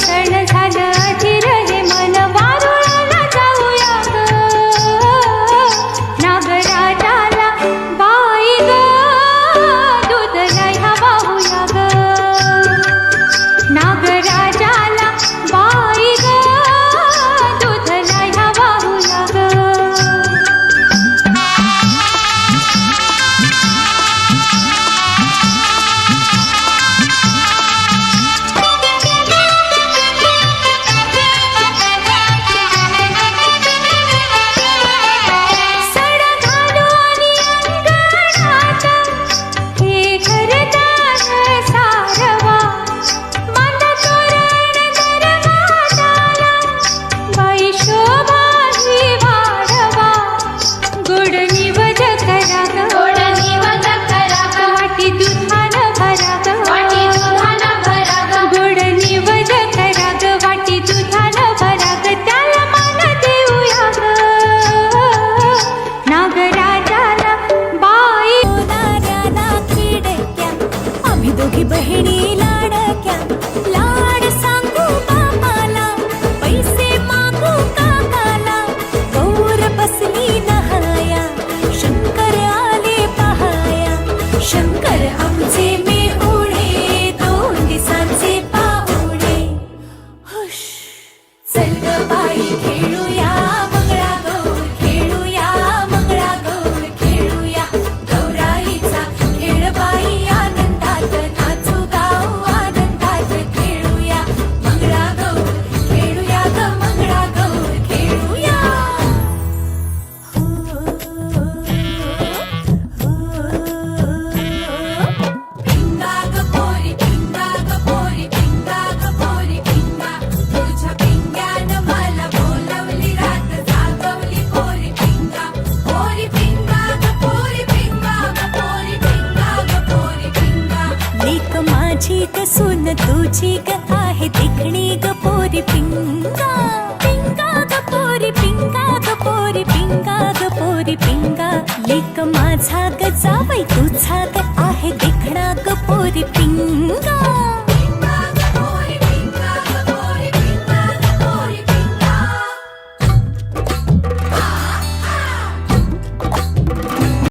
सण झालं अधीर हे मन वारुळाला जाऊया ग नागराजाला बाई ग दूध न्यायला वाहूया ग नागराजाला बाई ग दूध न्यायला वाहूया ग दोघी बहिणी लाडक्या लाड सांगू बापाला पैसे मागू काकाला गौर बसली नहाया शंकर आले पहाया शंकर आमचे मेहुणे 2 दिवसांचे पाहुणे हुश चल ग बाई खेळूया मंगळागौर खेळूया मंगळागौर खेळूया गौराईचा खेळ बाई माझी ग सून तुझी ग आहे देखणी ग पोरी पिंगा पिंगा ग पोरी पिंगा ग पोरी पिंगा ग पोरी पिंगा लेक माझा ग जावई तुझा ग आहे देखणा ग पोरी पिंगा